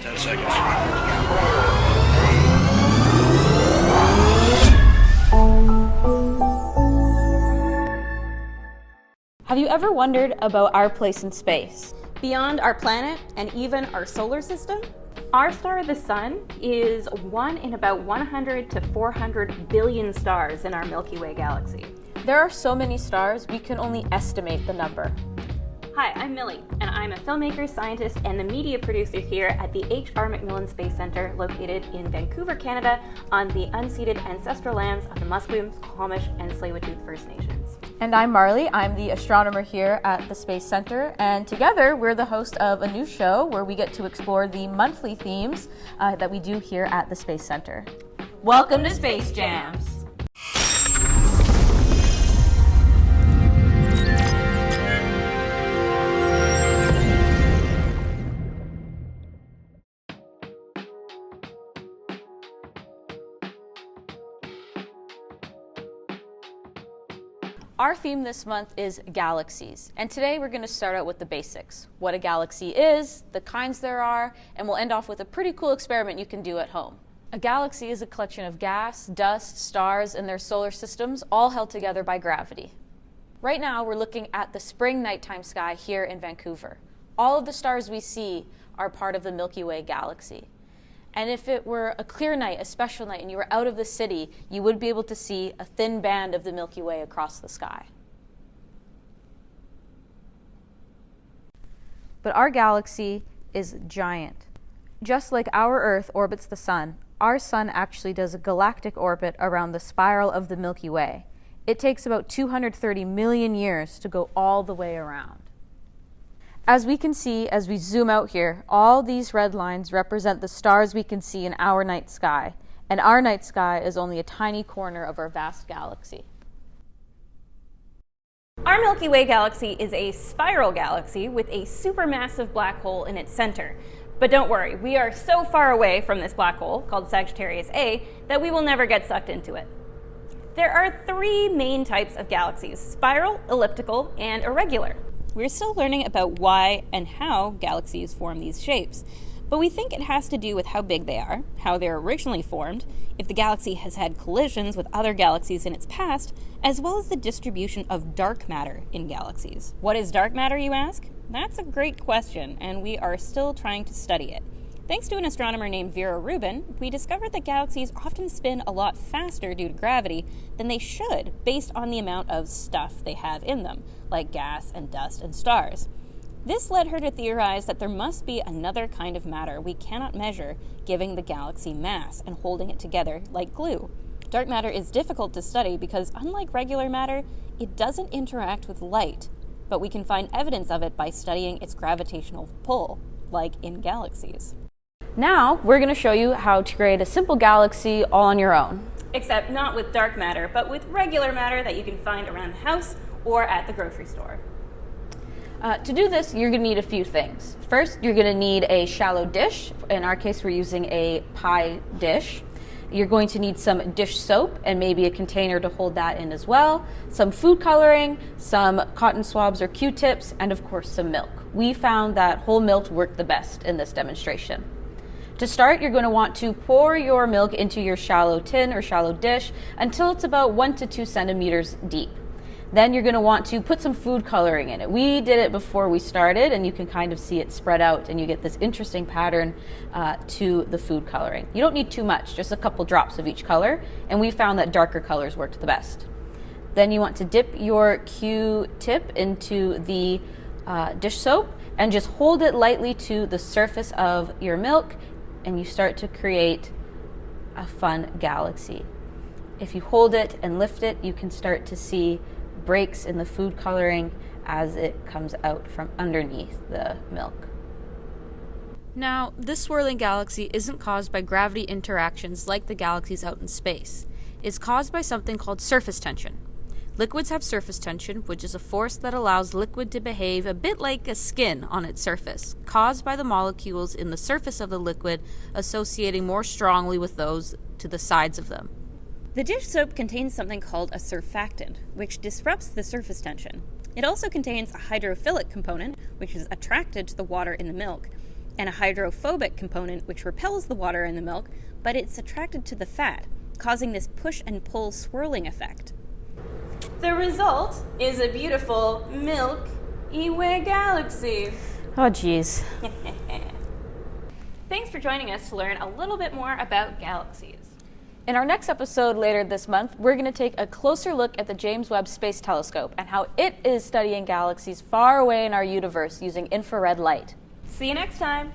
10 seconds. Have you ever wondered about our place in space? Beyond our planet and even our solar system? Our star, the Sun, is one in about 100 to 400 billion stars in our Milky Way galaxy. There are so many stars, we can only estimate the number. Hi, I'm Mily, and I'm a filmmaker, scientist, and the media producer here at the HR Macmillan Space Centre, located in Vancouver, Canada, on the unceded ancestral lands of the Musqueam, Squamish, and Tsleil-Waututh First Nations. And I'm Marley, I'm the astronomer here at the Space Centre, and together we're the host of a new show where we get to explore the monthly themes that we do here at the Space Centre. Welcome to Space Jams! Our theme this month is Galaxies, and today we're going to start out with the basics. What a galaxy is, the kinds there are, and we'll end off with a pretty cool experiment you can do at home. A galaxy is a collection of gas, dust, stars, and their solar systems, all held together by gravity. Right now, we're looking at the spring nighttime sky here in Vancouver. All of the stars we see are part of the Milky Way galaxy. And if it were a clear night, a special night, and you were out of the city, you would be able to see a thin band of the Milky Way across the sky. But our galaxy is giant. Just like our Earth orbits the Sun, our Sun actually does a galactic orbit around the spiral of the Milky Way. It takes about 230 million years to go all the way around. As we can see, as we zoom out here, all these red lines represent the stars we can see in our night sky, and our night sky is only a tiny corner of our vast galaxy. Our Milky Way galaxy is a spiral galaxy with a supermassive black hole in its center. But don't worry, we are so far away from this black hole, called Sagittarius A, that we will never get sucked into it. There are three main types of galaxies: spiral, elliptical, and irregular. We're still learning about why and how galaxies form these shapes, but we think it has to do with how big they are, how they're originally formed, if the galaxy has had collisions with other galaxies in its past, as well as the distribution of dark matter in galaxies. What is dark matter, you ask? That's a great question, and we are still trying to study it. Thanks to an astronomer named Vera Rubin, we discovered that galaxies often spin a lot faster due to gravity than they should, based on the amount of stuff they have in them, like gas and dust and stars. This led her to theorize that there must be another kind of matter we cannot measure, giving the galaxy mass and holding it together like glue. Dark matter is difficult to study because, unlike regular matter, it doesn't interact with light, but we can find evidence of it by studying its gravitational pull, like in galaxies. Now, we're going to show you how to create a simple galaxy all on your own. Except not with dark matter, but with regular matter that you can find around the house or at the grocery store. To do this, you're going to need a few things. First, you're going to need a shallow dish. In our case, we're using a pie dish. You're going to need some dish soap and maybe a container to hold that in as well, some food coloring, some cotton swabs or Q-tips, and of course some milk. We found that whole milk worked the best in this demonstration. To start, you're going to want to pour your milk into your shallow tin or shallow dish until it's about 1 to 2 centimeters deep. Then you're going to want to put some food coloring in it. We did it before we started, and you can kind of see it spread out, and you get this interesting pattern to the food coloring. You don't need too much, just a couple drops of each color, and we found that darker colors worked the best. Then you want to dip your Q-tip into the dish soap and just hold it lightly to the surface of your milk, and you start to create a fun galaxy. If you hold it and lift it, you can start to see breaks in the food coloring as it comes out from underneath the milk. Now, this swirling galaxy isn't caused by gravity interactions like the galaxies out in space. It's caused by something called surface tension. Liquids have surface tension, which is a force that allows liquid to behave a bit like a skin on its surface, caused by the molecules in the surface of the liquid associating more strongly with those to the sides of them. The dish soap contains something called a surfactant, which disrupts the surface tension. It also contains a hydrophilic component, which is attracted to the water in the milk, and a hydrophobic component which repels the water in the milk, but it's attracted to the fat, causing this push and pull swirling effect. The result is a beautiful Milky Way galaxy. Oh, geez. Thanks for joining us to learn a little bit more about galaxies. In our next episode later this month, we're going to take a closer look at the James Webb Space Telescope and how it is studying galaxies far away in our universe using infrared light. See you next time.